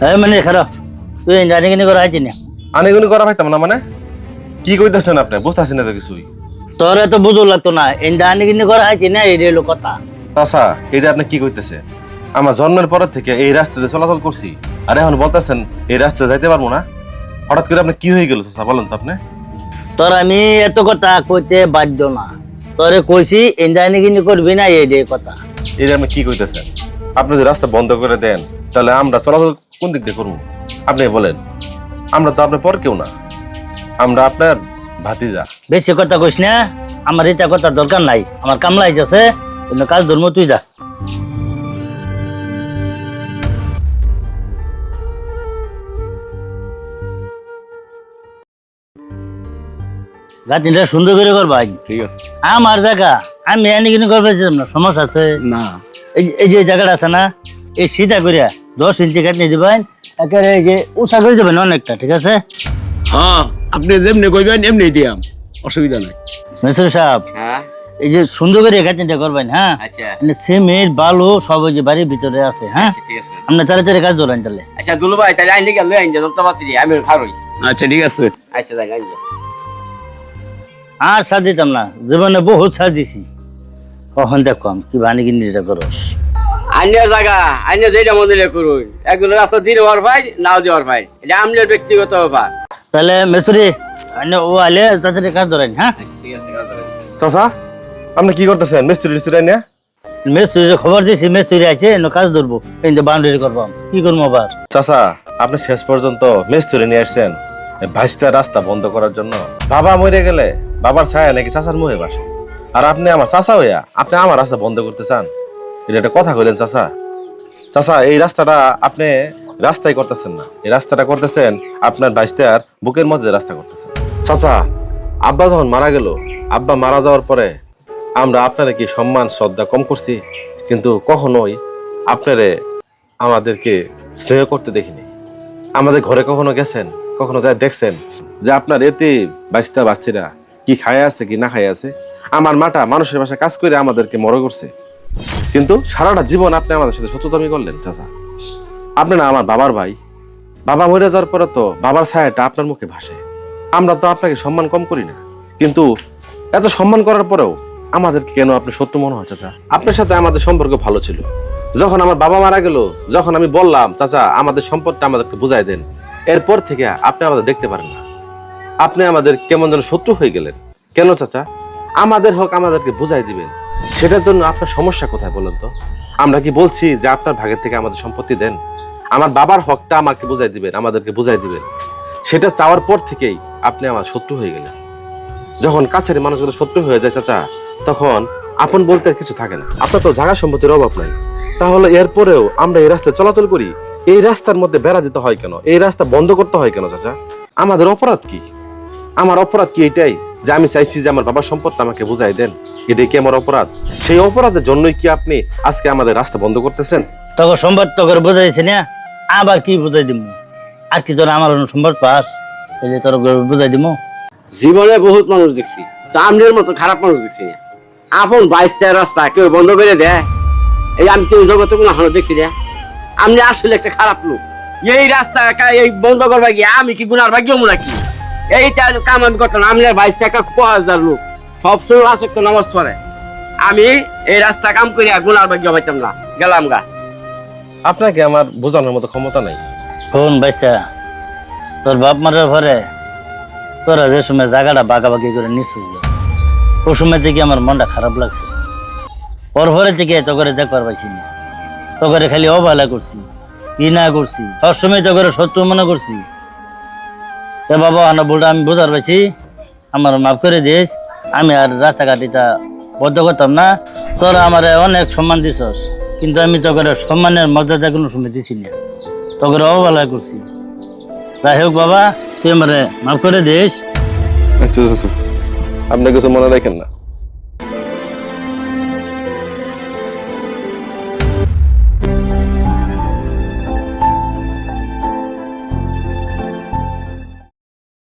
মানে খারাপ তুই জানি করা আইছি না আনেগুনি করা পাইতাম না মানে কি কইতাছেন আপনি বুঝতাছেন না তো কিছুই। তোর এত বুঝো লাগতো না জানি করা আইছি না এই হলো কথা। চাচা এটা আপনি কি কইতেছেন? আমার জন্মের পর থেকে এই রাস্তাতে চলাচল করছি আর এখন বলতেছেন এই রাস্তায় যাইতে পারবো না। হঠাৎ করে আপনি কি হয়ে গেল চাচা বলেন তো আপনি? তোর আমি এত কথা কইতে বাধ্য না, তোরে কইছি জানি করবি না এই কথা। এটা আপনি কি কইতেছেন? আপনি যদি রাস্তা বন্ধ করে দেন তাহলে আমরা চলাচল কোন দিক দিয়ে করবো আপনি বলেন? আমরা তো আপনার পর কেউ না, আমরা আপনার ভাতিজা। বেশি কথা কইস না, আমার এটা কথা দরকার নাই, আমার কামলা যাচ্ছে কাজ ধর্ম তুই যা। গাছটা সুন্দর করে করবাই। ঠিক আছে আমার জায়গা আমি এনে কিনে করবে না, সমস্যা আছে না এই যে জায়গাটা আছে না, এই সিধা করিয়া 10 ইঞ্চি কাট নিয়ে দিবেন, একেবারে এই যে উষা করে দেবেন অনেকটা, ঠিক আছে? হ্যাঁ আপনি যেমনি কইবেন এমনি দিয়াম, অসুবিধা নাই। মেসুর সাহেব হ্যাঁ এই যে সুন্দর করে কাজটা করবেন, হ্যাঁ? আচ্ছা সিমেন্ট বালু সব ওই যে বাড়ির ভিতরে আছে, হ্যাঁ? ঠিক আছে। আপনি তাড়াতাড়ি কাজ ধরেন তাহলে। আচ্ছা দুলু ভাই তাহলে আইনে গেল আইনে যত পাচ্ছি আমি খারই। আচ্ছা ঠিক আছে। আচ্ছা তাই আইনে আর সাথ দিতাম না, জীবনে বহুত সাথ দিছি, কখন দেখো কি বানি কিনে এটা করস। আইনে জায়গা আইনে যেটা মন্দিরে করুন, একজন রাস্তা দিয়ে হওয়ার ভাই নাও দেওয়ার ভাই, এটা আমলের ব্যক্তিগত ব্যাপার। তাহলে মেসুরি ও আলে তাড়াতাড়ি কাজ ধরেন, হ্যাঁ? ঠিক আছে কাজ করেন। চাচা আপনি কি করতেছেন? মিস্ত্রি টিস্ত্রি নিয়ে মেসুরি খবর দিছি, মেসুরি আছে কাজ ধরবো, এই যে বাউন্ডারি করবো, কি করবো আবার? চাচা আপনি শেষ পর্যন্ত মিস্ত্রি নিয়ে আসছেন ভাইস্তার রাস্তা বন্ধ করার জন্য। বাবা মরে গেলে বাবার ছায়া নাকি চাচার মুহে বাসে, আর আপনি আমার চাচা হইয়া আপনি আমার রাস্তা বন্ধ করতে চান? এটা একটা কথা কইলেন চাচা? চাচা এই রাস্তাটা আপনি রাস্তায় করতেছেন না, এই রাস্তাটা করতেছেন আপনার ভাইস্তার বুকের মধ্যে রাস্তা করতেছেন। চাচা আব্বা যখন মারা গেল, আব্বা মারা যাওয়ার পরে আমরা আপনারা কি সম্মান শ্রদ্ধা কম করছি? কিন্তু কখনোই আপনারে আমাদেরকে স্নেহ করতে দেখিনি। আমাদের ঘরে কখনো গেছেন, কখনো যাই দেখছেন যে আপনার এতে বাচ্চা বাচ্চিরা কি খায় আছে কি না খায় আছে? আমার মাটা মানুষের বাসায় কাজ করে আমাদেরকে মনে করছে, কিন্তু সারাটা জীবন আপনি আমাদের সাথে শত্রুতামি করলেন। চাচা আপনি না আমার বাবার ভাই, বাবা মরে যাওয়ার পরে তো বাবার ছায়াটা আপনার মুখে ভাসে। আমরা তো আপনাকে সম্মান কম করি না, কিন্তু এত সম্মান করার পরেও আমাদেরকে কেন আপনি শত্রু মনে হয়? চাচা আপনার সাথে আমাদের সম্পর্ক ভালো ছিল, যখন আমার বাবা মারা গেল, যখন আমি বললাম চাচা আমাদের সম্পদটা আমাদেরকে বুঝাই দেন, এরপর থেকে আপনি আমাদের দেখতে পারেন না, আপনি আমাদের কেমন যেন শত্রু হয়ে গেলেন। কেন চাচা? আমাদের হক আমাদেরকে বুঝাই দিবেন, সেটার জন্য আপনার সমস্যা কোথায় বলেন তো? আমরা কি বলছি যে আপনার ভাগের থেকে আমাদের সম্পত্তি দেন? আমার বাবার হকটা আমাকে বুঝাই দিবেন, আমাদেরকে বুঝাই দিবেন, সেটা চাওয়ার পর থেকেই আপনি আমার শত্রু হয়ে গেলেন। যখন কাছের মানুষগুলো শত্রু হয়ে যায় চাচা, তখন আপন বলতে আর কিছু থাকে না। আপনার তো জায়গা সম্পত্তির অভাব নাই, তাহলে এরপরেও আমরা এই রাস্তায় চলাচল করি, এই রাস্তার মধ্যে বেড়া দিতে হয় কেন? এই রাস্তা বন্ধ করতে হয় কেন চাচা? আমাদের অপরাধ কি? আমার অপরাধ কি এটাই যে আমি চাইছি যে আমার বাবার সম্পদটা আমাকে বুঝাই দেন? এটাই কি আমার অপরাধ? সেই অপরাধের জন্যই কি আপনি আজকে আমাদের রাস্তা বন্ধ করতেছেন? তোকে সম্পদ তোকে বুঝাইছি না, আবার কি বুঝাই দিব? আর কি তোর আমার সম্পদ পাস এই যে তোর বুঝাই দিব? জীবনে বহুত মানুষ দেখছি, তা আমলের মতো খারাপ মানুষ দেখছি না। আপন 22টা রাস্তা কেউ বন্ধ করে দেয়? এই আমি তো ওই জগতে কোনো হালো দেখছি না। আপনি আসলে একটা খারাপ লোক। এই রাস্তা এই বন্ধ করবা গিয়ে আমি কি গুনার ভাগ্য নাকি? এইটা কাম আমি করতাম। আমি 22 টাকা 5000 লোক সবসময় আসক্ত নামাজ পড়ে, আমি এই রাস্তা কাম করিয়া গুনার ভাগ্য পাইতাম না, গেলাম গা। আপনাকে আমার বোঝানোর মতো ক্ষমতা নাই। শোন বাইস্তা, তোর বাপ মারার পরে তোরা যে সময় জায়গাটা বাগাবাগি করে নিছু, ওই সময় থেকে আমার মনটা খারাপ লাগছে। ওর পরে থেকে তো করে দেখবার পাইছি না, তো করে খালি অবহেলা করছি, ঘৃণা করছি, সবসময় তো করে শত্রু মনে করছি। তো বাবা আনা বলটা আমি বোঝার পাইছি, আমার মাফ করে দিস। আমি আর রাস্তাঘাটিটা বদ্ধ করতাম না। তোরা আমার অনেক সম্মান দিছস, কিন্তু আমি তো করে সম্মানের মর্যাদা কোনো সময় দিছি না, তো করে অবহেলা করছি। যাই হোক বাবা, তুই আমার মাফ করে দিস। আচ্ছা আপনি কিছু মনে রাখেন না।